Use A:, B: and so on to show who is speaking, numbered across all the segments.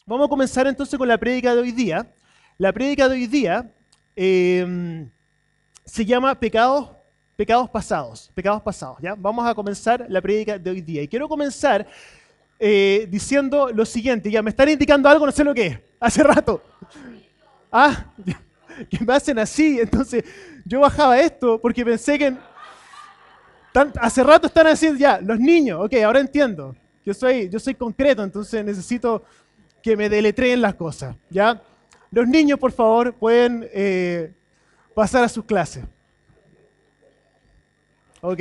A: Vamos a comenzar entonces con la prédica de hoy día. La prédica de hoy día se llama pecados pasados, ¿ya? Vamos a comenzar la prédica de hoy día. Y quiero comenzar diciendo lo siguiente. Ya me están indicando algo, no sé lo que es, hace rato. Ah, que me hacen así. Entonces yo bajaba esto porque pensé que hace rato están haciendo ya, los niños. Ok, ahora entiendo. Yo soy concreto, entonces necesito que me deletreen las cosas, ¿ya? Los niños, por favor, pueden pasar a sus clases. Ok,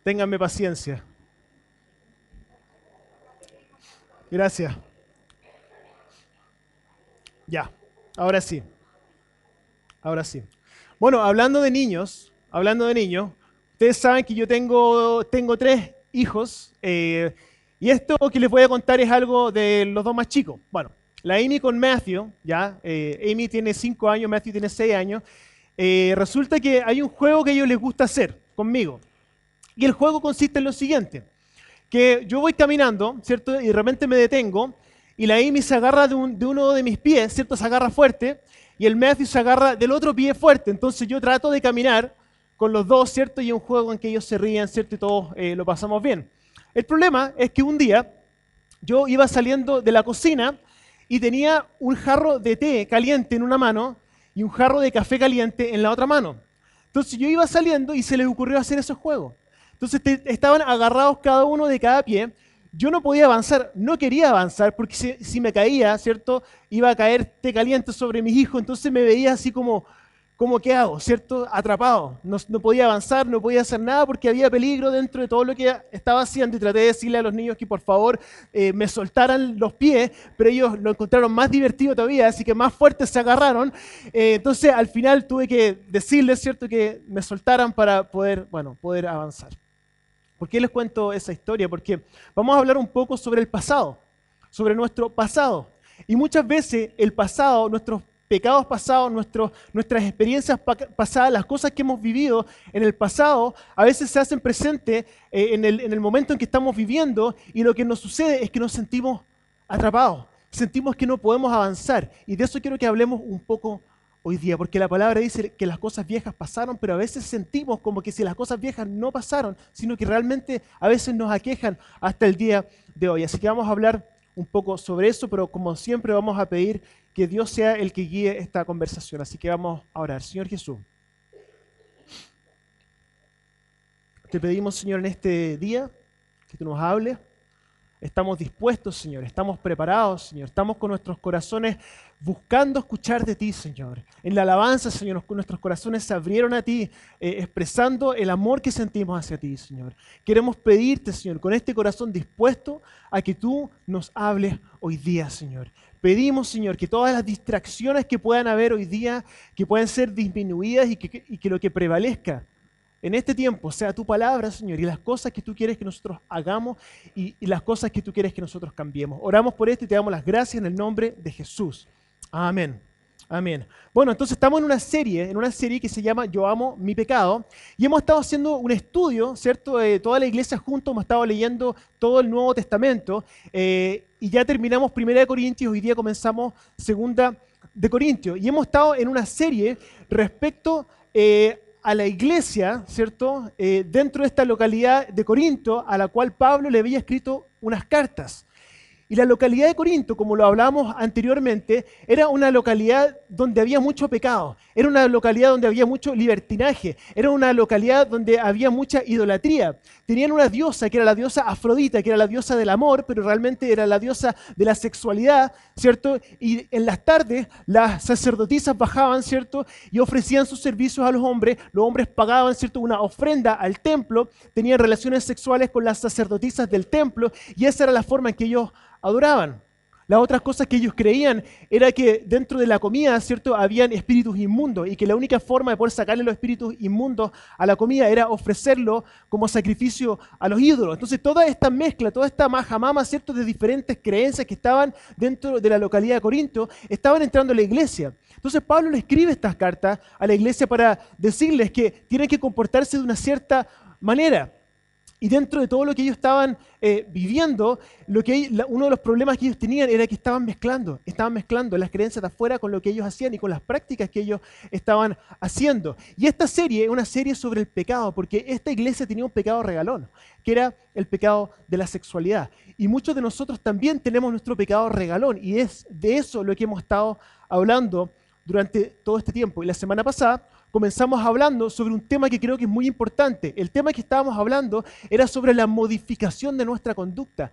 A: ténganme paciencia. Gracias. Ya, ahora sí, ahora sí. Bueno, hablando de niños, ustedes saben que yo tengo tres hijos y esto que les voy a contar es algo de los dos más chicos. Bueno, la Amy con Matthew, ya, Amy tiene 5 años, Matthew tiene 6 años. Resulta que hay un juego que a ellos les gusta hacer conmigo. Y el juego consiste en lo siguiente, que yo voy caminando, ¿cierto? Y de repente me detengo y la Amy se agarra de uno de mis pies, ¿cierto? Se agarra fuerte y el Matthew se agarra del otro pie fuerte. Entonces yo trato de caminar con los dos, ¿cierto? Y es un juego en que ellos se ríen, ¿cierto? Y todos lo pasamos bien. El problema es que un día yo iba saliendo de la cocina y tenía un jarro de té caliente en una mano y un jarro de café caliente en la otra mano. Entonces yo iba saliendo y se les ocurrió hacer esos juegos. Entonces estaban agarrados cada uno de cada pie. Yo no podía avanzar, no quería avanzar porque si me caía, ¿cierto? Iba a caer té caliente sobre mis hijos. Entonces me veía así como ¿qué hago? ¿Cierto? Atrapado. No podía avanzar, no podía hacer nada porque había peligro dentro de todo lo que estaba haciendo y traté de decirle a los niños que por favor me soltaran los pies, pero ellos lo encontraron más divertido todavía, así que más fuertes se agarraron. Entonces al final tuve que decirles, ¿cierto? Que me soltaran para poder avanzar. ¿Por qué les cuento esa historia? Porque vamos a hablar un poco sobre el pasado, sobre nuestro pasado. Y muchas veces el pasado, nuestros pecados pasados, nuestras experiencias pasadas, las cosas que hemos vivido en el pasado, a veces se hacen presentes en el momento en que estamos viviendo y lo que nos sucede es que nos sentimos atrapados, sentimos que no podemos avanzar. Y de eso quiero que hablemos un poco hoy día, porque la palabra dice que las cosas viejas pasaron, pero a veces sentimos como que si las cosas viejas no pasaron, sino que realmente a veces nos aquejan hasta el día de hoy. Así que vamos a hablar un poco sobre eso, pero como siempre vamos a pedir que Dios sea el que guíe esta conversación. Así que vamos a orar. Señor Jesús, te pedimos, Señor, en este día que tú nos hables. Estamos dispuestos, Señor, estamos preparados, Señor, estamos con nuestros corazones buscando escuchar de ti, Señor. En la alabanza, Señor, nuestros corazones se abrieron a ti, expresando el amor que sentimos hacia ti, Señor. Queremos pedirte, Señor, con este corazón dispuesto a que tú nos hables hoy día, Señor. Pedimos, Señor, que todas las distracciones que puedan haber hoy día, que puedan ser disminuidas y que lo que prevalezca en este tiempo sea tu palabra, Señor, y las cosas que tú quieres que nosotros hagamos y las cosas que tú quieres que nosotros cambiemos. Oramos por esto y te damos las gracias en el nombre de Jesús. Amén. Amén. Bueno, entonces estamos en una serie que se llama Yo amo mi pecado, y hemos estado haciendo un estudio, ¿cierto? Toda la iglesia juntos hemos estado leyendo todo el Nuevo Testamento, y ya terminamos Primera de Corintios, hoy día comenzamos Segunda de Corintios, y hemos estado en una serie respecto a la iglesia, ¿cierto? Dentro de esta localidad de Corinto, a la cual Pablo le había escrito unas cartas. Y la localidad de Corinto, como lo hablábamos anteriormente, era una localidad donde había mucho pecado, era una localidad donde había mucho libertinaje, era una localidad donde había mucha idolatría. Tenían una diosa que era la diosa Afrodita, que era la diosa del amor, pero realmente era la diosa de la sexualidad, ¿cierto? Y en las tardes las sacerdotisas bajaban, ¿cierto? Y ofrecían sus servicios a los hombres pagaban, ¿cierto? Una ofrenda al templo, tenían relaciones sexuales con las sacerdotisas del templo, y esa era la forma en que ellos adoraban. Las otras cosas que ellos creían era que dentro de la comida, ¿cierto?, habían espíritus inmundos y que la única forma de poder sacarle los espíritus inmundos a la comida era ofrecerlo como sacrificio a los ídolos. Entonces toda esta mezcla, toda esta majamama, ¿cierto?, de diferentes creencias que estaban dentro de la localidad de Corinto, estaban entrando a la iglesia. Entonces Pablo le escribe estas cartas a la iglesia para decirles que tienen que comportarse de una cierta manera. Y dentro de todo lo que ellos estaban viviendo, uno de los problemas que ellos tenían era que estaban mezclando las creencias de afuera con lo que ellos hacían y con las prácticas que ellos estaban haciendo. Y esta serie es una serie sobre el pecado, porque esta iglesia tenía un pecado regalón, que era el pecado de la sexualidad. Y muchos de nosotros también tenemos nuestro pecado regalón, y es de eso lo que hemos estado hablando durante todo este tiempo. Y la semana pasada comenzamos hablando sobre un tema que creo que es muy importante. El tema que estábamos hablando era sobre la modificación de nuestra conducta,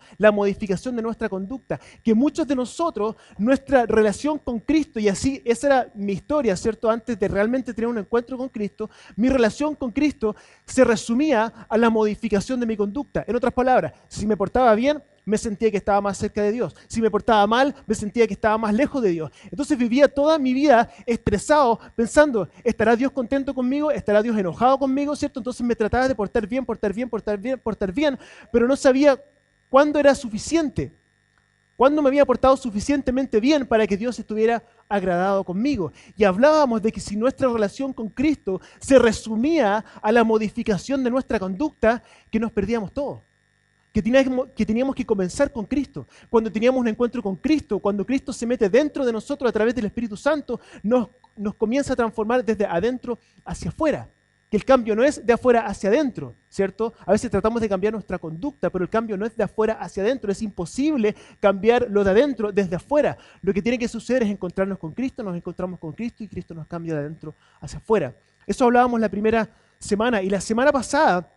A: que muchos de nosotros, nuestra relación con Cristo, y así, esa era mi historia, ¿cierto? Antes de realmente tener un encuentro con Cristo, mi relación con Cristo se resumía a la modificación de mi conducta. En otras palabras, si me portaba bien, me sentía que estaba más cerca de Dios. Si me portaba mal, me sentía que estaba más lejos de Dios. Entonces vivía toda mi vida estresado, pensando, ¿estará Dios contento conmigo? ¿Estará Dios enojado conmigo? ¿Cierto? Entonces me trataba de portar bien, pero no sabía cuándo era suficiente. ¿Cuándo me había portado suficientemente bien para que Dios estuviera agradado conmigo? Y hablábamos de que si nuestra relación con Cristo se resumía a la modificación de nuestra conducta, que nos perdíamos todo. Que teníamos que comenzar con Cristo. Cuando teníamos un encuentro con Cristo, cuando Cristo se mete dentro de nosotros a través del Espíritu Santo, nos comienza a transformar desde adentro hacia afuera. Que el cambio no es de afuera hacia adentro, ¿cierto? A veces tratamos de cambiar nuestra conducta, pero el cambio no es de afuera hacia adentro. Es imposible cambiar lo de adentro desde afuera. Lo que tiene que suceder es encontrarnos con Cristo, nos encontramos con Cristo y Cristo nos cambia de adentro hacia afuera. Eso hablábamos la primera semana, y la semana pasada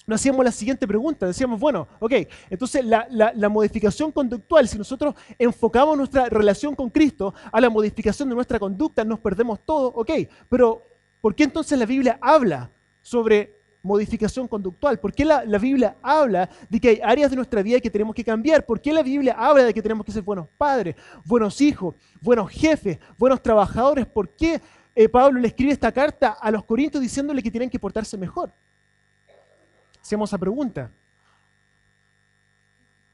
A: nos hacíamos la siguiente pregunta, decíamos, bueno, ok, entonces la modificación conductual, si nosotros enfocamos nuestra relación con Cristo a la modificación de nuestra conducta, nos perdemos todo, ok, pero ¿por qué entonces la Biblia habla sobre modificación conductual? ¿Por qué la Biblia habla de que hay áreas de nuestra vida que tenemos que cambiar? ¿Por qué la Biblia habla de que tenemos que ser buenos padres, buenos hijos, buenos jefes, buenos trabajadores? ¿Por qué Pablo le escribe esta carta a los corintios diciéndole que tienen que portarse mejor? Hacemos esa pregunta.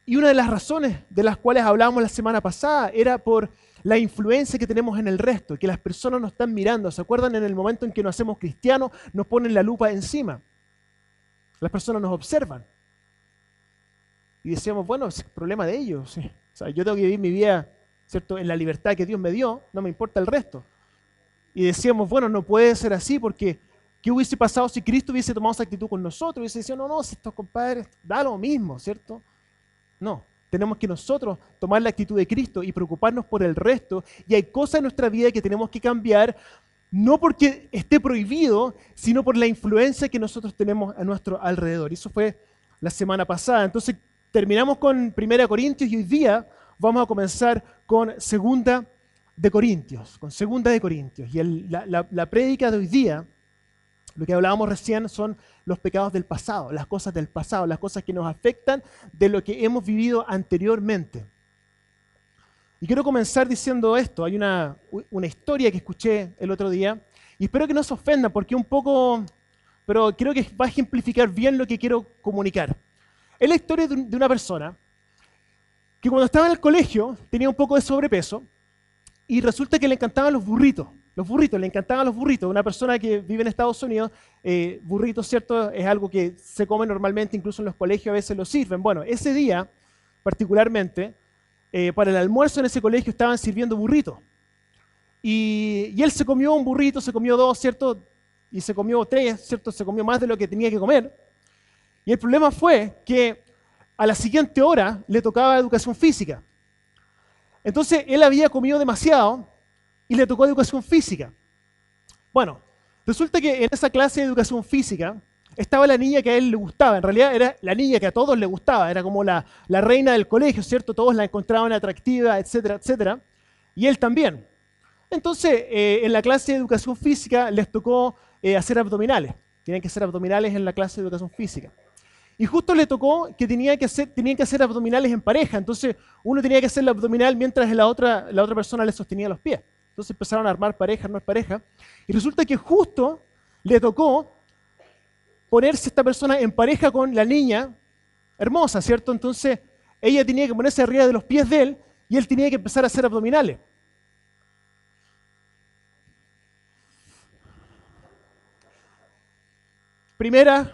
A: Y una de las razones de las cuales hablábamos la semana pasada era por la influencia que tenemos en el resto, que las personas nos están mirando. ¿Se acuerdan? En el momento en que nos hacemos cristianos, nos ponen la lupa encima. Las personas nos observan. Y decíamos, bueno, es el problema de ellos. Sí. O sea, yo tengo que vivir mi vida, ¿cierto?, en la libertad que Dios me dio, no me importa el resto. Y decíamos, bueno, no puede ser así porque ¿qué hubiese pasado si Cristo hubiese tomado esa actitud con nosotros? Hubiese dicho, no, si estos compadres, da lo mismo, ¿cierto? No, tenemos que nosotros tomar la actitud de Cristo y preocuparnos por el resto. Y hay cosas en nuestra vida que tenemos que cambiar, no porque esté prohibido, sino por la influencia que nosotros tenemos a nuestro alrededor. Y eso fue la semana pasada. Entonces, terminamos con 1 Corintios y hoy día vamos a comenzar con 2 de Corintios. Y la prédica de hoy día, lo que hablábamos recién, son los pecados del pasado, las cosas del pasado, las cosas que nos afectan de lo que hemos vivido anteriormente. Y quiero comenzar diciendo esto. Hay una historia que escuché el otro día, y espero que no se ofenda porque un poco, pero creo que va a ejemplificar bien lo que quiero comunicar. Es la historia de una persona que cuando estaba en el colegio tenía un poco de sobrepeso y resulta que le encantaban los burritos. Le encantaban los burritos. Una persona que vive en Estados Unidos, burritos, ¿cierto? Es algo que se come normalmente, incluso en los colegios a veces lo sirven. Bueno, ese día, particularmente, para el almuerzo en ese colegio estaban sirviendo burritos. Y él se comió un burrito, se comió dos, ¿cierto? Y se comió tres, ¿cierto? Se comió más de lo que tenía que comer. Y el problema fue que a la siguiente hora le tocaba educación física. Entonces, él había comido demasiado y le tocó educación física. Bueno, resulta que en esa clase de educación física estaba la niña que a él le gustaba. En realidad era la niña que a todos le gustaba. Era como la reina del colegio, ¿cierto? Todos la encontraban atractiva, etcétera, etcétera. Y él también. Entonces, en la clase de educación física les tocó hacer abdominales. Tienen que hacer abdominales en la clase de educación física. Y justo le tocó que tenían que hacer abdominales en pareja. Entonces, uno tenía que hacer el abdominal mientras la otra persona le sostenía los pies. Entonces empezaron a armar pareja. Y resulta que justo le tocó ponerse esta persona en pareja con la niña hermosa, ¿cierto? Entonces ella tenía que ponerse arriba de los pies de él y él tenía que empezar a hacer abdominales. Primera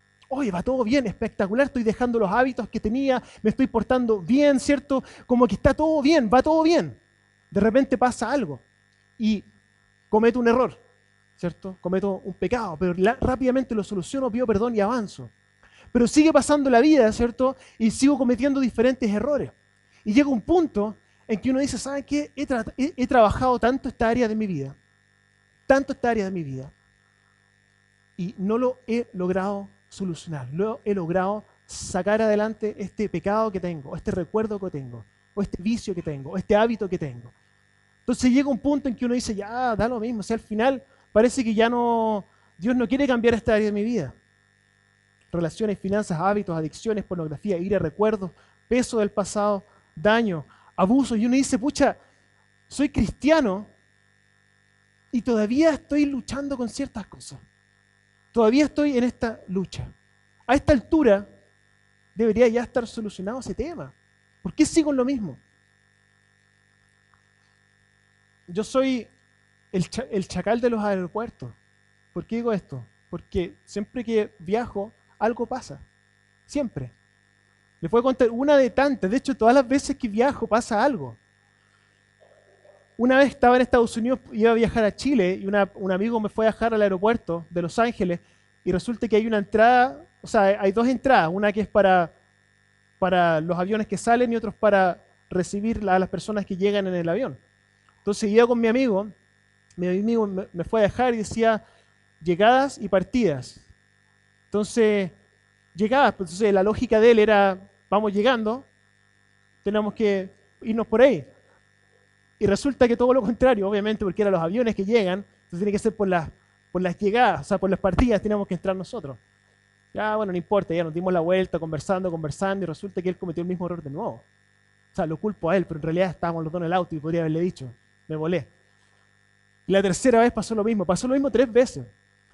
A: oye, va todo bien, espectacular, estoy dejando los hábitos que tenía, me estoy portando bien, ¿cierto? Como que está todo bien, va todo bien. De repente pasa algo y cometo un error, ¿cierto? Cometo un pecado, pero rápidamente lo soluciono, pido perdón y avanzo. Pero sigue pasando la vida, ¿cierto? Y sigo cometiendo diferentes errores. Y llega un punto en que uno dice, ¿saben qué? He trabajado tanto esta área de mi vida, tanto esta área de mi vida, y no lo he logrado solucionar, no he logrado sacar adelante este pecado que tengo, este recuerdo que tengo, o este vicio que tengo, o este hábito que tengo. Entonces llega un punto en que uno dice, ya, da lo mismo, o sea, al final parece que ya no, Dios no quiere cambiar esta área de mi vida. Relaciones, finanzas, hábitos, adicciones, pornografía, ira, recuerdos, peso del pasado, daño, abuso. Y uno dice, pucha, soy cristiano y todavía estoy luchando con ciertas cosas. Todavía estoy en esta lucha. A esta altura debería ya estar solucionado ese tema. ¿Por qué sigo en lo mismo? Yo soy el chacal de los aeropuertos. ¿Por qué digo esto? Porque siempre que viajo, algo pasa. Siempre. Les voy a contar una de tantas. De hecho, todas las veces que viajo pasa algo. Una vez estaba en Estados Unidos, iba a viajar a Chile y un amigo me fue a dejar al aeropuerto de Los Ángeles y resulta que hay una entrada, o sea, hay dos entradas. Una que es para los aviones que salen y otros para recibir a las personas que llegan en el avión. Entonces iba con mi amigo me fue a dejar y decía llegadas y partidas. Entonces, llegadas, pues, entonces la lógica de él era, vamos llegando, tenemos que irnos por ahí. Y resulta que todo lo contrario, obviamente, porque eran los aviones que llegan, entonces tiene que ser por las llegadas, o sea, por las partidas tenemos que entrar nosotros. Ya, bueno, no importa, ya nos dimos la vuelta, conversando, y resulta que él cometió el mismo error de nuevo. O sea, lo culpo a él, pero en realidad estábamos los dos en el auto y podría haberle dicho, me volé. Y la tercera vez pasó lo mismo 3 veces. Era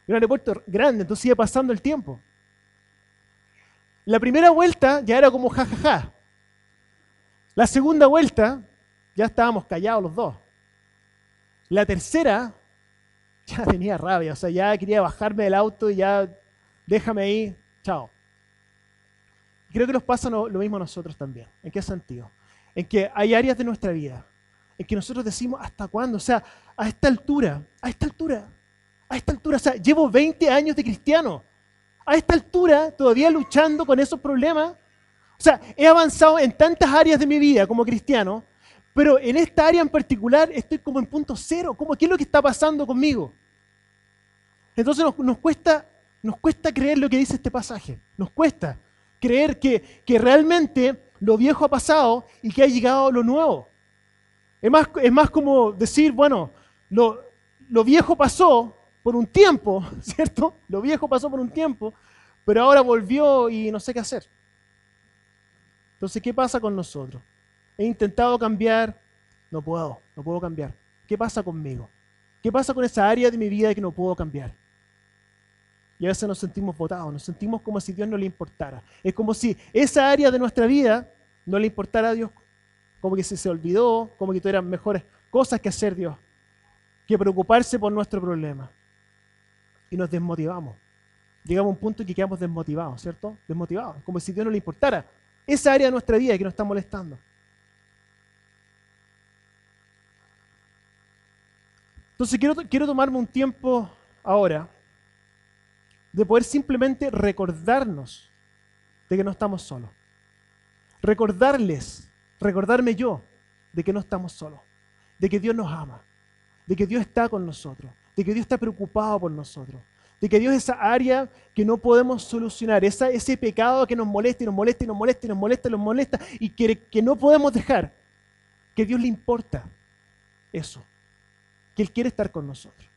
A: un aeropuerto grande, entonces iba pasando el tiempo. La primera vuelta ya era como jajaja. La segunda vuelta ya estábamos callados los dos. La tercera ya tenía rabia, o sea, ya quería bajarme del auto y ya déjame ahí, chao. Creo que nos pasa lo mismo a nosotros también. ¿En qué sentido? En que hay áreas de nuestra vida en que nosotros decimos, ¿hasta cuándo? O sea, a esta altura, o sea, llevo 20 años de cristiano. A esta altura, todavía luchando con esos problemas. O sea, he avanzado en tantas áreas de mi vida como cristiano, pero en esta área en particular estoy como en punto cero. ¿Qué es lo que está pasando conmigo? Entonces nos cuesta creer lo que dice este pasaje. Nos cuesta creer que realmente lo viejo ha pasado y que ha llegado lo nuevo. Es más como decir, bueno, lo viejo pasó por un tiempo, ¿cierto? Lo viejo pasó por un tiempo, pero ahora volvió y no sé qué hacer. Entonces, ¿qué pasa con nosotros? He intentado cambiar, no puedo cambiar. ¿Qué pasa conmigo? ¿Qué pasa con esa área de mi vida que no puedo cambiar? Y a veces nos sentimos botados, nos sentimos como si Dios no le importara. Es como si esa área de nuestra vida no le importara a Dios, como que se olvidó, como que tuvieran mejores cosas que hacer Dios, que preocuparse por nuestro problema. Y nos desmotivamos. Llegamos a un punto en que quedamos desmotivados, ¿cierto? Desmotivados, como si Dios no le importara esa área de nuestra vida que nos está molestando. Entonces quiero tomarme un tiempo ahora de poder simplemente recordarnos de que no estamos solos. Recordarme yo de que no estamos solos, de que Dios nos ama, de que Dios está con nosotros, de que Dios está preocupado por nosotros, de que Dios es esa área que no podemos solucionar, ese pecado que nos molesta y nos molesta y nos molesta y nos molesta y nos molesta y que no podemos dejar, que a Dios le importa eso, que Él quiere estar con nosotros.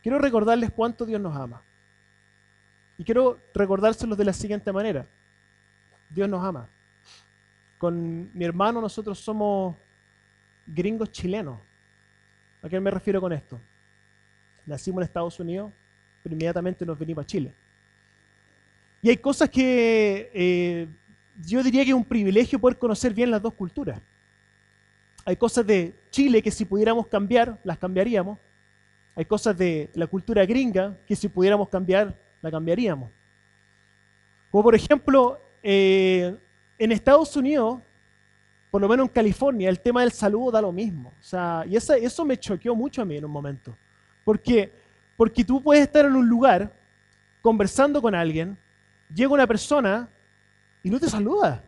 A: Quiero recordarles cuánto Dios nos ama. Y quiero recordárselos de la siguiente manera. Dios nos ama. Con mi hermano nosotros somos gringos chilenos. ¿A qué me refiero con esto? Nacimos en Estados Unidos, pero inmediatamente nos venimos a Chile. Y hay cosas que yo diría que es un privilegio poder conocer bien las dos culturas. Hay cosas de Chile que si pudiéramos cambiar, las cambiaríamos. Hay cosas de la cultura gringa que si pudiéramos cambiar, la cambiaríamos. Como por ejemplo, en Estados Unidos, por lo menos en California, el tema del saludo da lo mismo. O sea, y eso me choqueó mucho a mí en un momento. Porque, porque tú puedes estar en un lugar conversando con alguien, llega una persona y no te saluda.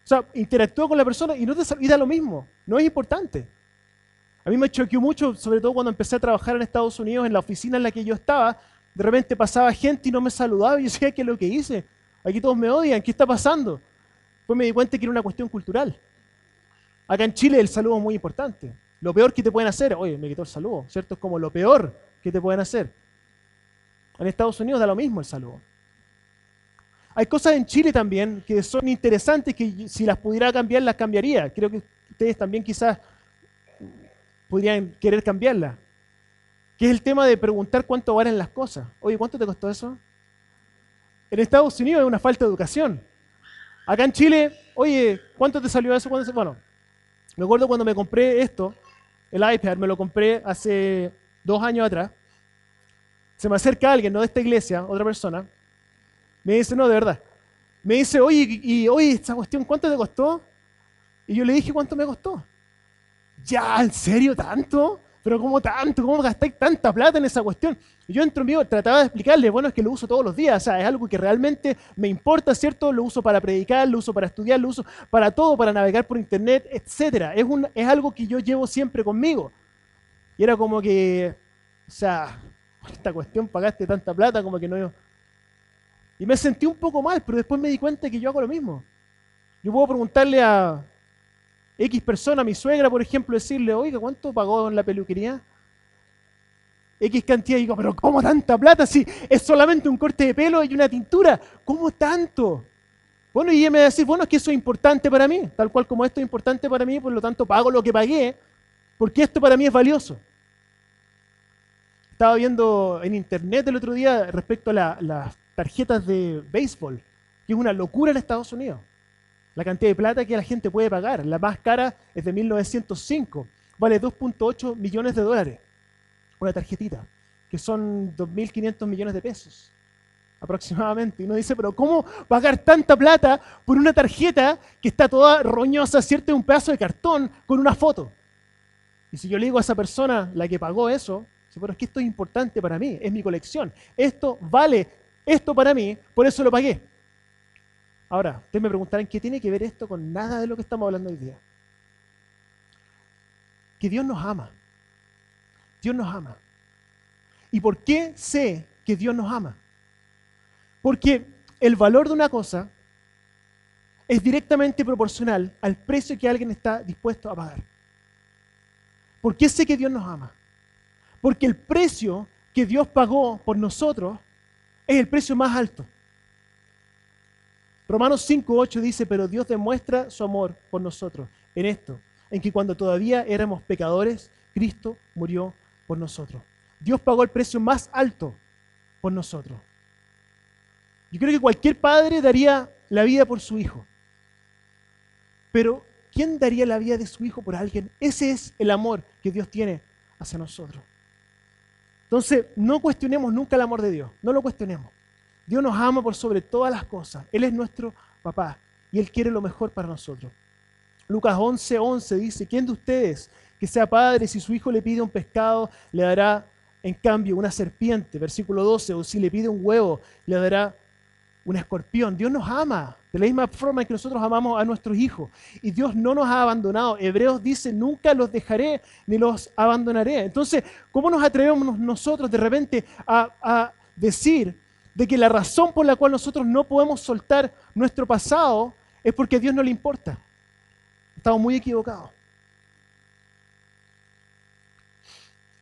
A: O sea, interactúa con la persona y no te saluda, y da lo mismo. No es importante. A mí me choqueó mucho, sobre todo cuando empecé a trabajar en Estados Unidos, en la oficina en la que yo estaba, de repente pasaba gente y no me saludaba y yo decía, ¿qué es lo que hice? Aquí todos me odian, ¿qué está pasando? Pues me di cuenta que era una cuestión cultural. Acá en Chile el saludo es muy importante. Lo peor que te pueden hacer, oye, me quitó el saludo, ¿cierto? Es como lo peor que te pueden hacer. En Estados Unidos da lo mismo el saludo. Hay cosas en Chile también que son interesantes que si las pudiera cambiar, las cambiaría. Creo que ustedes también quizás podrían querer cambiarlas. Que es el tema de preguntar cuánto valen las cosas. Oye, ¿cuánto te costó eso? En Estados Unidos es una falta de educación. Acá en Chile, oye, ¿cuánto te salió eso? Bueno, me acuerdo cuando me compré esto, el iPad, me lo compré hace 2 años atrás. Se me acerca alguien, no de esta iglesia, otra persona. Me dice, no, de verdad. Me dice, oye, esta cuestión, ¿cuánto te costó? Y yo le dije, ¿cuánto me costó? Ya, ¿en serio tanto? Pero ¿cómo tanto? ¿Cómo gastáis tanta plata en esa cuestión? Y yo entro en vivo, trataba de explicarle, bueno, es que lo uso todos los días, o sea, es algo que realmente me importa, ¿cierto? Lo uso para predicar, lo uso para estudiar, lo uso para todo, para navegar por internet, etcétera. Es algo que yo llevo siempre conmigo. Y era como que, o sea, por esta cuestión pagaste tanta plata, como que no... Y me sentí un poco mal, pero después me di cuenta que yo hago lo mismo. Yo puedo preguntarle a X persona, a mi suegra, por ejemplo, decirle, oiga, ¿cuánto pagó en la peluquería? X cantidad, y digo, pero ¿cómo tanta plata? Si es solamente un corte de pelo y una tintura, ¿cómo tanto? Bueno, y ella me va a decir, bueno, es que eso es importante para mí, tal cual como esto es importante para mí, por lo tanto pago lo que pagué, porque esto para mí es valioso. Estaba viendo en internet el otro día respecto a las tarjetas de béisbol, que es una locura en Estados Unidos. La cantidad de plata que la gente puede pagar. La más cara es de 1905. Vale 2.8 millones de dólares. Una tarjetita, que son 2.500 millones de pesos aproximadamente. Y uno dice, pero ¿cómo pagar tanta plata por una tarjeta que está toda roñosa, ¿cierto? Es un pedazo de cartón con una foto. Y si yo le digo a esa persona, la que pagó eso, pero es que esto es importante para mí, es mi colección. Esto vale esto para mí, por eso lo pagué. Ahora, ustedes me preguntarán, ¿qué tiene que ver esto con nada de lo que estamos hablando hoy día? Que Dios nos ama. Dios nos ama. ¿Y por qué sé que Dios nos ama? Porque el valor de una cosa es directamente proporcional al precio que alguien está dispuesto a pagar. ¿Por qué sé que Dios nos ama? Porque el precio que Dios pagó por nosotros es el precio más alto. Romanos 5:8 dice, pero Dios demuestra su amor por nosotros en esto, en que cuando todavía éramos pecadores, Cristo murió por nosotros. Dios pagó el precio más alto por nosotros. Yo creo que cualquier padre daría la vida por su hijo. Pero, ¿quién daría la vida de su hijo por alguien? Ese es el amor que Dios tiene hacia nosotros. Entonces, no cuestionemos nunca el amor de Dios. No lo cuestionemos. Dios nos ama por sobre todas las cosas. Él es nuestro papá y Él quiere lo mejor para nosotros. Lucas 11:11 dice, ¿quién de ustedes que sea padre, si su hijo le pide un pescado, le dará en cambio una serpiente? Versículo 12, o si le pide un huevo, le dará un escorpión. Dios nos ama de la misma forma en que nosotros amamos a nuestros hijos. Y Dios no nos ha abandonado. Hebreos dice, nunca los dejaré ni los abandonaré. Entonces, ¿cómo nos atrevemos nosotros de repente a decir de que la razón por la cual nosotros no podemos soltar nuestro pasado es porque a Dios no le importa? Estamos muy equivocados.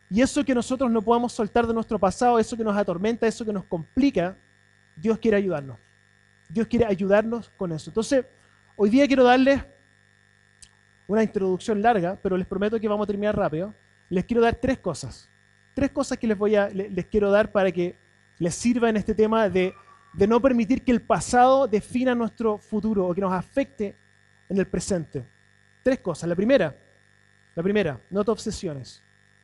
A: Y eso que nosotros no podamos soltar de nuestro pasado, eso que nos atormenta, eso que nos complica, Dios quiere ayudarnos. Dios quiere ayudarnos con eso. Entonces, hoy día quiero darles una introducción larga, pero les prometo que vamos a terminar rápido. Les quiero dar 3 cosas. 3 cosas que les quiero dar para que les sirva en este tema de no permitir que el pasado defina nuestro futuro o que nos afecte en el presente. 3 cosas. La primera, no te obsesiones.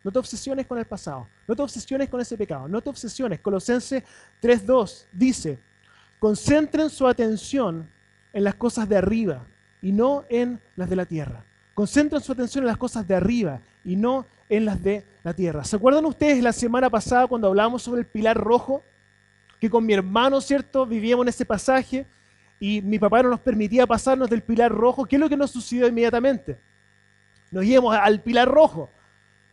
A: No te obsesiones con el pasado. No te obsesiones con ese pecado. No te obsesiones. Colosenses 3:2 dice, concentren su atención en las cosas de arriba y no en las de la tierra. Concentren su atención en las cosas de arriba y no en las de la tierra. ¿Se acuerdan ustedes la semana pasada cuando hablamos sobre el pilar rojo? Que con mi hermano, ¿cierto? Vivíamos en ese pasaje y mi papá no nos permitía pasarnos del pilar rojo. ¿Qué es lo que nos sucedió inmediatamente? Nos íbamos al pilar rojo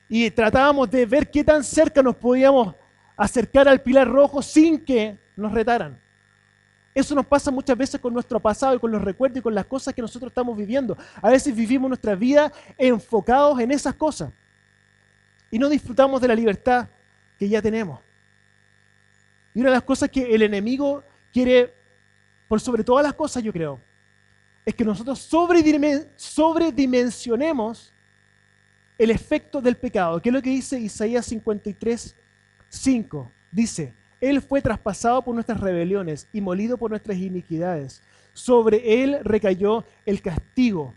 A: y tratábamos de ver qué tan cerca nos podíamos acercar al pilar rojo sin que nos retaran. Eso nos pasa muchas veces con nuestro pasado y con los recuerdos y con las cosas que nosotros estamos viviendo. A veces vivimos nuestra vida enfocados en esas cosas y no disfrutamos de la libertad que ya tenemos. Y una de las cosas que el enemigo quiere, por sobre todas las cosas, yo creo, es que nosotros sobredimensionemos el efecto del pecado. ¿Qué es lo que dice Isaías 53:5? Dice, Él fue traspasado por nuestras rebeliones y molido por nuestras iniquidades. Sobre Él recayó el castigo,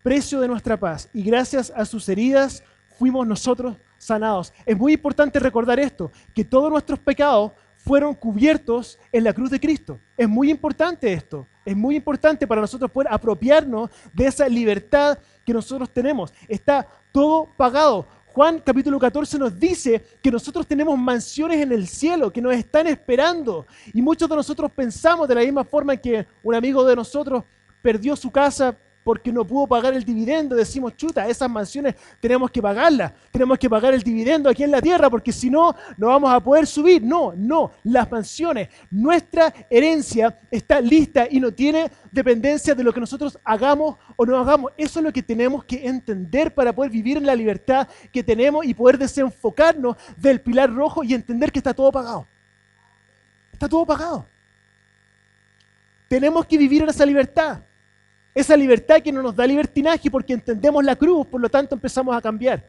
A: precio de nuestra paz, y gracias a sus heridas fuimos nosotros sanados. Es muy importante recordar esto, que todos nuestros pecados fueron cubiertos en la cruz de Cristo. Es muy importante esto. Es muy importante para nosotros poder apropiarnos de esa libertad que nosotros tenemos. Está todo pagado. Juan capítulo 14 nos dice que nosotros tenemos mansiones en el cielo que nos están esperando. Y muchos de nosotros pensamos de la misma forma que un amigo de nosotros perdió su casa porque no pudo pagar el dividendo. Decimos, chuta, esas mansiones tenemos que pagarlas. Tenemos que pagar el dividendo aquí en la tierra porque si no, no vamos a poder subir. No, las mansiones, nuestra herencia está lista y no tiene dependencia de lo que nosotros hagamos o no hagamos. Eso es lo que tenemos que entender para poder vivir en la libertad que tenemos y poder desenfocarnos del pilar rojo y entender que está todo pagado. Está todo pagado. Tenemos que vivir en esa libertad. Esa libertad que no nos da libertinaje porque entendemos la cruz, por lo tanto empezamos a cambiar.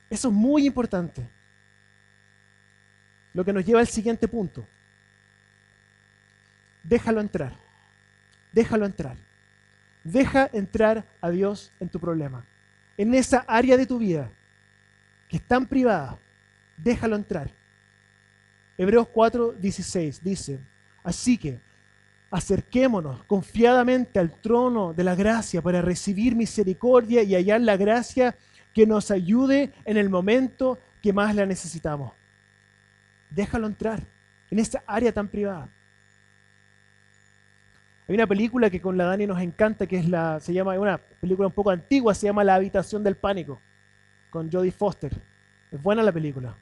A: Eso es muy importante. Lo que nos lleva al siguiente punto. Déjalo entrar. Déjalo entrar. Deja entrar a Dios en tu problema. En esa área de tu vida que es tan privada, déjalo entrar. Hebreos 4:16 dice, así que acerquémonos confiadamente al trono de la gracia para recibir misericordia y hallar la gracia que nos ayude en el momento que más la necesitamos. Déjalo entrar en esa área tan privada. Hay una película que con la Dani nos encanta, que es una película un poco antigua, se llama La habitación del pánico, con Jodie Foster. Es buena la película.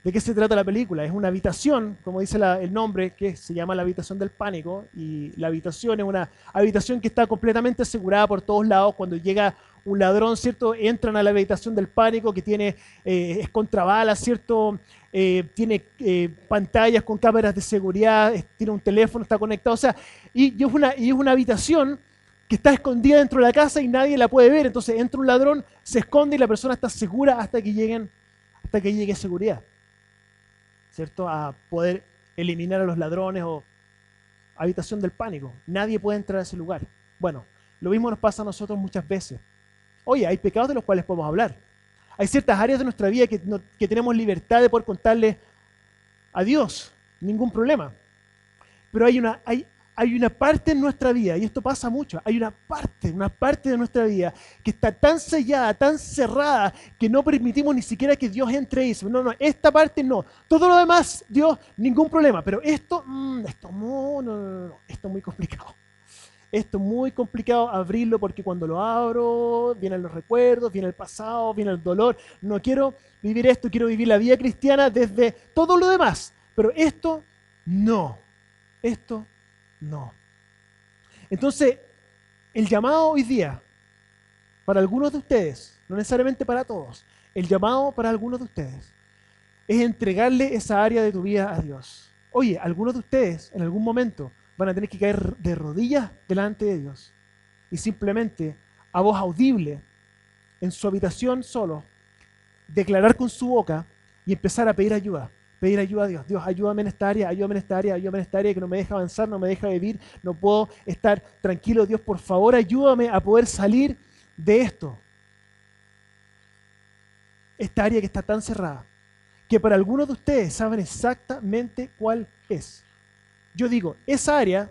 A: ¿De qué se trata la película? Es una habitación, como dice el nombre, que se llama la habitación del pánico, y la habitación es una habitación que está completamente asegurada por todos lados. Cuando llega un ladrón, ¿cierto? Entran a la habitación del pánico que tiene, es contra balas, ¿cierto? Tiene pantallas con cámaras de seguridad, tiene un teléfono, está conectado, o sea, y es una habitación que está escondida dentro de la casa y nadie la puede ver. Entonces entra un ladrón, se esconde y la persona está segura hasta que llegue seguridad, ¿cierto? A poder eliminar a los ladrones o habitación del pánico. Nadie puede entrar a ese lugar. Bueno, lo mismo nos pasa a nosotros muchas veces. Oye, hay pecados de los cuales podemos hablar. Hay ciertas áreas de nuestra vida que tenemos libertad de poder contarle a Dios, ningún problema. Pero hay una parte en nuestra vida, y esto pasa mucho, hay una parte de nuestra vida que está tan sellada, tan cerrada, que no permitimos ni siquiera que Dios entre y dice, no, esta parte no. Todo lo demás, Dios, ningún problema. Pero esto es muy complicado. Esto es muy complicado abrirlo porque cuando lo abro, vienen los recuerdos, viene el pasado, viene el dolor. No quiero vivir esto, quiero vivir la vida cristiana desde todo lo demás. Pero esto, no. Esto, no. Entonces, el llamado hoy día, para algunos de ustedes, no necesariamente para todos, el llamado para algunos de ustedes es entregarle esa área de tu vida a Dios. Oye, algunos de ustedes en algún momento van a tener que caer de rodillas delante de Dios y simplemente a voz audible, en su habitación solo, declarar con su boca y empezar a pedir ayuda. Pedir ayuda a Dios. Dios, ayúdame en esta área, ayúdame en esta área, ayúdame en esta área que no me deja avanzar, no me deja vivir, no puedo estar tranquilo. Dios, por favor, ayúdame a poder salir de esto. esta área que está tan cerrada, que para algunos de ustedes saben exactamente cuál es. Yo digo, esa área,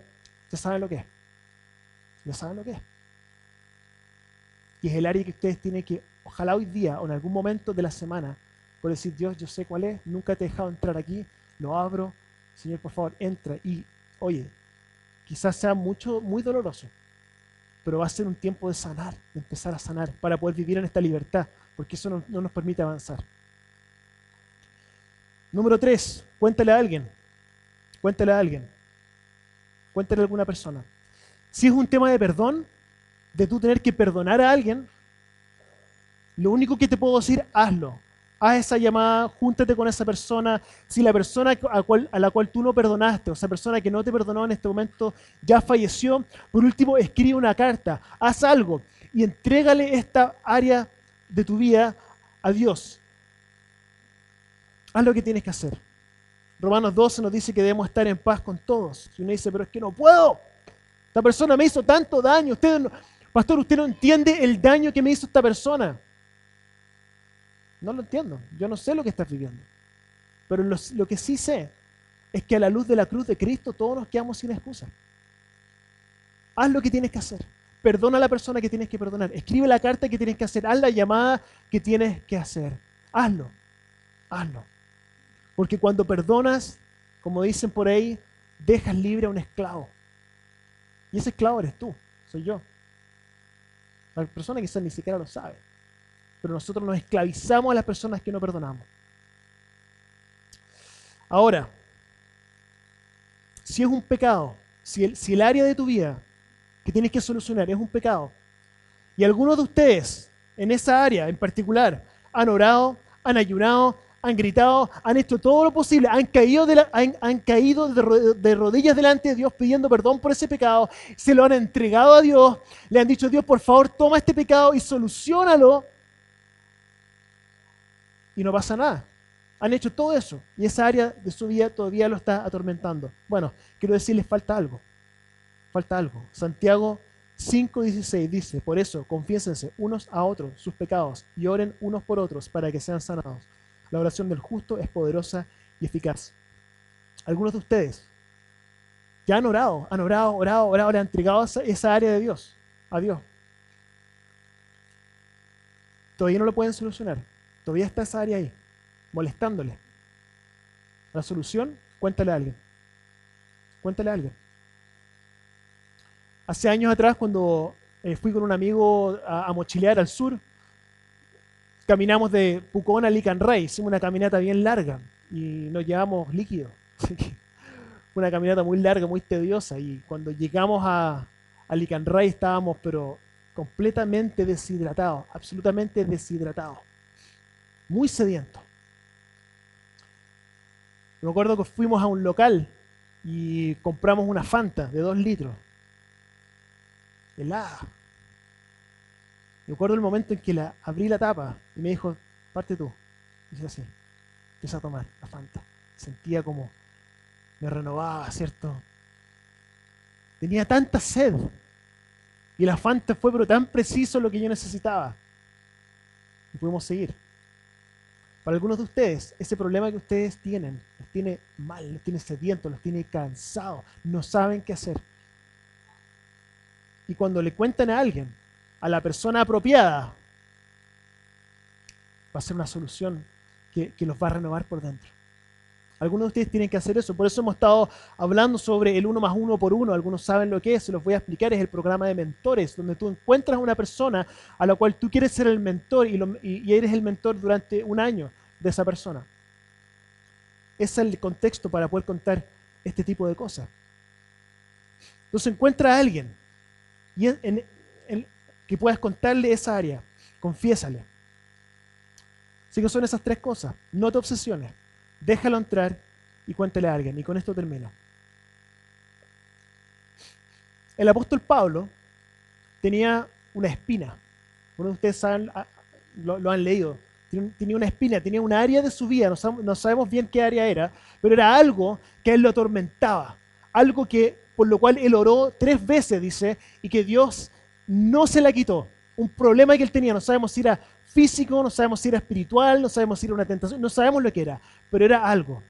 A: ya saben lo que es. Ya saben lo que es. Y es el área que ustedes tienen que, ojalá hoy día o en algún momento de la semana, por decir, Dios, yo sé cuál es, nunca te he dejado entrar aquí, lo abro, Señor, por favor, entra. Y, oye, quizás sea muy doloroso, pero va a ser un tiempo de sanar, de empezar a sanar, para poder vivir en esta libertad, porque eso no nos permite avanzar. Número 3, cuéntale a alguien. Cuéntale a alguien. Cuéntale a alguna persona. Si es un tema de perdón, de tú tener que perdonar a alguien, lo único que te puedo decir, hazlo. Haz esa llamada, júntate con esa persona. Si la persona a la cual tú no perdonaste, o esa persona que no te perdonó en este momento, ya falleció, por último, escribe una carta, haz algo y entrégale esta área de tu vida a Dios. Haz lo que tienes que hacer. Romanos 12 nos dice que debemos estar en paz con todos. Si uno dice, pero es que no puedo. Esta persona me hizo tanto daño. Pastor, usted no entiende el daño que me hizo esta persona. No lo entiendo. Yo no sé lo que estás viviendo. Pero lo que sí sé es que a la luz de la cruz de Cristo todos nos quedamos sin excusa. Haz lo que tienes que hacer. Perdona a la persona que tienes que perdonar. Escribe la carta que tienes que hacer. Haz la llamada que tienes que hacer. Hazlo. Hazlo. Porque cuando perdonas, como dicen por ahí, dejas libre a un esclavo. Y ese esclavo eres tú, soy yo. La persona quizás ni siquiera lo sabe. Pero nosotros nos esclavizamos a las personas que no perdonamos. Ahora, si es un pecado, si el área de tu vida que tienes que solucionar es un pecado, y algunos de ustedes en esa área en particular han orado, han ayunado, han gritado, han hecho todo lo posible, han caído de rodillas delante de Dios pidiendo perdón por ese pecado, se lo han entregado a Dios, le han dicho, Dios, por favor, toma este pecado y soluciónalo, y no pasa nada. Han hecho todo eso, y esa área de su vida todavía lo está atormentando. Bueno, quiero decirles, falta algo. Falta algo. Santiago 5:16 dice, por eso, confiésense unos a otros sus pecados y oren unos por otros para que sean sanados. La oración del justo es poderosa y eficaz. Algunos de ustedes ya han orado, le han entregado esa área de Dios, a Dios. Todavía no lo pueden solucionar. Todavía está esa área ahí, molestándole. La solución, cuéntale a alguien. Cuéntale a alguien. Hace años atrás, cuando fui con un amigo a mochilear al sur, caminamos de Pucón a Licanray, hicimos una caminata bien larga y nos llevamos líquido. Fue una caminata muy larga, muy tediosa, y cuando llegamos a Licanray estábamos pero completamente deshidratados, absolutamente deshidratados, muy sedientos. Me acuerdo que fuimos a un local y compramos una Fanta de 2 litros, helada. Me acuerdo el momento en que abrí la tapa y me dijo, parte tú. Y dice así, empieza a tomar la Fanta. Sentía como me renovaba, ¿cierto? Tenía tanta sed. Y la Fanta fue pero tan preciso lo que yo necesitaba. Y pudimos seguir. Para algunos de ustedes, ese problema que ustedes tienen, los tiene mal, los tiene sedientos, los tiene cansados, no saben qué hacer. Y cuando le cuentan a alguien, a la persona apropiada, va a ser una solución que los va a renovar por dentro. Algunos de ustedes tienen que hacer eso. Por eso hemos estado hablando sobre el 1+1 por 1. Algunos saben lo que es, se los voy a explicar. Es el programa de mentores, donde tú encuentras a una persona a la cual tú quieres ser el mentor y eres el mentor durante un año de esa persona. Ese es el contexto para poder contar este tipo de cosas. Entonces encuentra a alguien y que puedas contarle esa área, confiésale. Así que son esas 3 cosas. No te obsesiones, déjalo entrar y cuéntale a alguien. Y con esto termino. El apóstol Pablo tenía una espina. Uno de ustedes saben, lo han leído. Tenía una espina, tenía un área de su vida, no sabemos bien qué área era, pero era algo que a él lo atormentaba. Algo por lo cual él oró 3 veces, dice, y que Dios no se la quitó. Un problema que él tenía, no sabemos si era físico, no sabemos si era espiritual, no sabemos si era una tentación, no sabemos lo que era, pero era algo.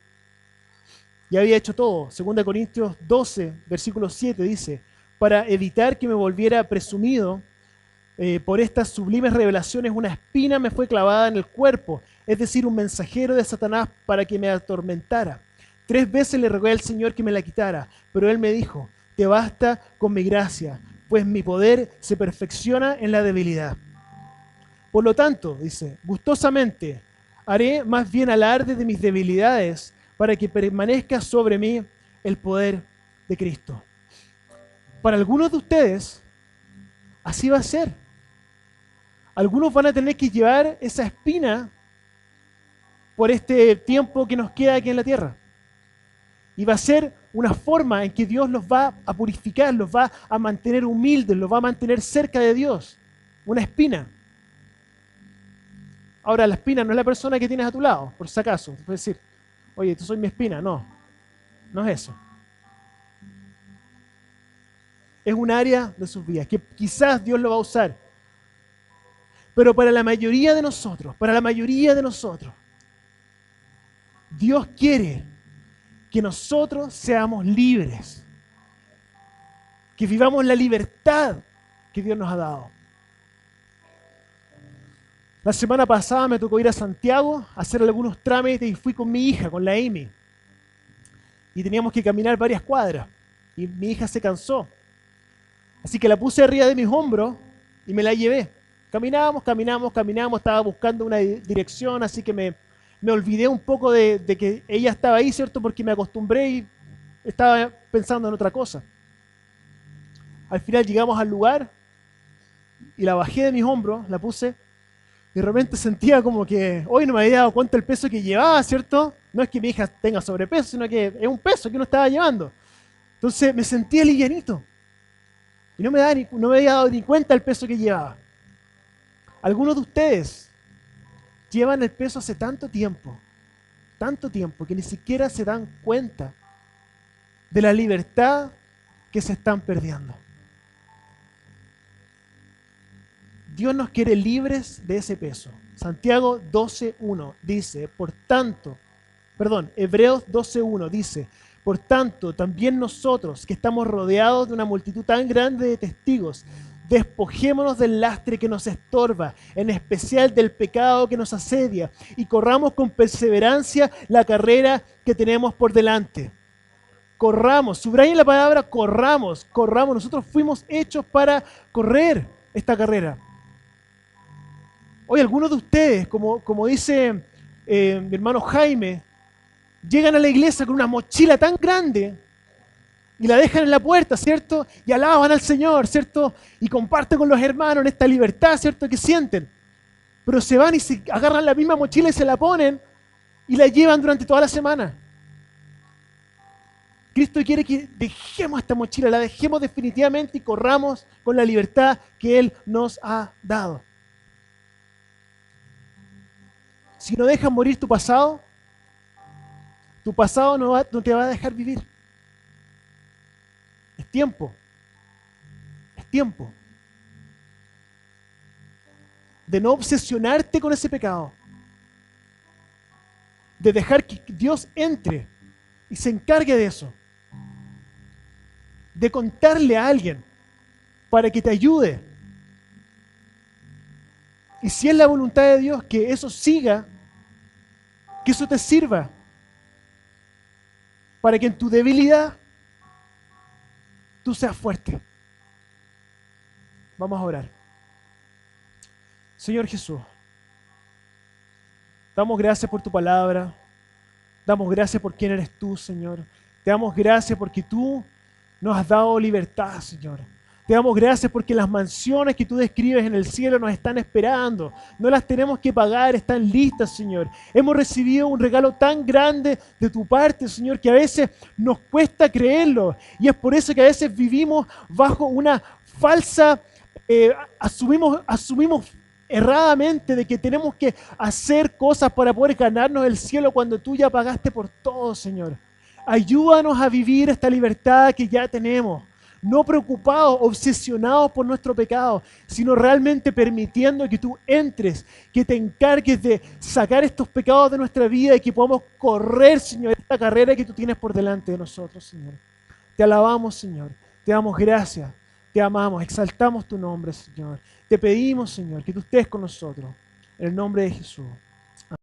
A: Y había hecho todo. 2 Corintios 12, versículo 7 dice, para evitar que me volviera presumido, por estas sublimes revelaciones una espina me fue clavada en el cuerpo, es decir, un mensajero de Satanás para que me atormentara. 3 veces le rogué al Señor que me la quitara, pero Él me dijo, te basta con mi gracia, pues mi poder se perfecciona en la debilidad. Por lo tanto, dice, gustosamente haré más bien alarde de mis debilidades para que permanezca sobre mí el poder de Cristo. Para algunos de ustedes, así va a ser. Algunos van a tener que llevar esa espina por este tiempo que nos queda aquí en la tierra. Y va a ser una forma en que Dios los va a purificar, los va a mantener humildes, los va a mantener cerca de Dios. Una espina. Ahora, la espina no es la persona que tienes a tu lado, por si acaso. Puedes decir, oye, tú soy mi espina. No, no es eso. Es un área de sus vidas que quizás Dios lo va a usar. Pero para la mayoría de nosotros, Dios quiere que nosotros seamos libres, que vivamos la libertad que Dios nos ha dado. La semana pasada me tocó ir a Santiago a hacer algunos trámites y fui con mi hija, con la Amy. Y teníamos que caminar varias cuadras y mi hija se cansó. Así que la puse arriba de mis hombros y me la llevé. Caminamos, estaba buscando una dirección, así que me olvidé un poco de que ella estaba ahí, ¿cierto? Porque me acostumbré y estaba pensando en otra cosa. Al final llegamos al lugar y la bajé de mis hombros, la puse y de repente sentía como que hoy no me había dado cuenta del peso que llevaba, ¿cierto? No es que mi hija tenga sobrepeso, sino que es un peso que uno estaba llevando. Entonces me sentía livianito y no me había dado ni cuenta del peso que llevaba. Algunos de ustedes llevan el peso hace tanto tiempo, que ni siquiera se dan cuenta de la libertad que se están perdiendo. Dios nos quiere libres de ese peso. Santiago 12:1 dice, Hebreos 12:1 dice, por tanto, también nosotros que estamos rodeados de una multitud tan grande de testigos, despojémonos del lastre que nos estorba, en especial del pecado que nos asedia, y corramos con perseverancia la carrera que tenemos por delante. Corramos, subrayen la palabra corramos. Nosotros fuimos hechos para correr esta carrera. Hoy algunos de ustedes, como dice mi hermano Jaime, llegan a la iglesia con una mochila tan grande y la dejan en la puerta, ¿cierto? Y alaban al Señor, ¿cierto? Y comparten con los hermanos en esta libertad, ¿cierto? Que sienten. Pero se van y se agarran la misma mochila y se la ponen y la llevan durante toda la semana. Cristo quiere que dejemos esta mochila, la dejemos definitivamente y corramos con la libertad que Él nos ha dado. Si no dejas morir tu pasado no te va a dejar vivir. Es tiempo de no obsesionarte con ese pecado, de dejar que Dios entre y se encargue de eso, de contarle a alguien para que te ayude. Y si es la voluntad de Dios que eso siga, que eso te sirva para que en tu debilidad tú seas fuerte. Vamos a orar. Señor Jesús, damos gracias por tu palabra, damos gracias por quién eres tú, Señor. Te damos gracias porque tú nos has dado libertad, Señor. Te damos gracias porque las mansiones que tú describes en el cielo nos están esperando. No las tenemos que pagar, están listas, Señor. Hemos recibido un regalo tan grande de tu parte, Señor, que a veces nos cuesta creerlo. Y es por eso que a veces vivimos bajo una falsa, asumimos erradamente de que tenemos que hacer cosas para poder ganarnos el cielo cuando tú ya pagaste por todo, Señor. Ayúdanos a vivir esta libertad que ya tenemos. no preocupados, obsesionados por nuestro pecado, sino realmente permitiendo que tú entres, que te encargues de sacar estos pecados de nuestra vida y que podamos correr, Señor, esta carrera que tú tienes por delante de nosotros, Señor. Te alabamos, Señor. Te damos gracias. Te amamos. Exaltamos tu nombre, Señor. Te pedimos, Señor, que tú estés con nosotros. En el nombre de Jesús.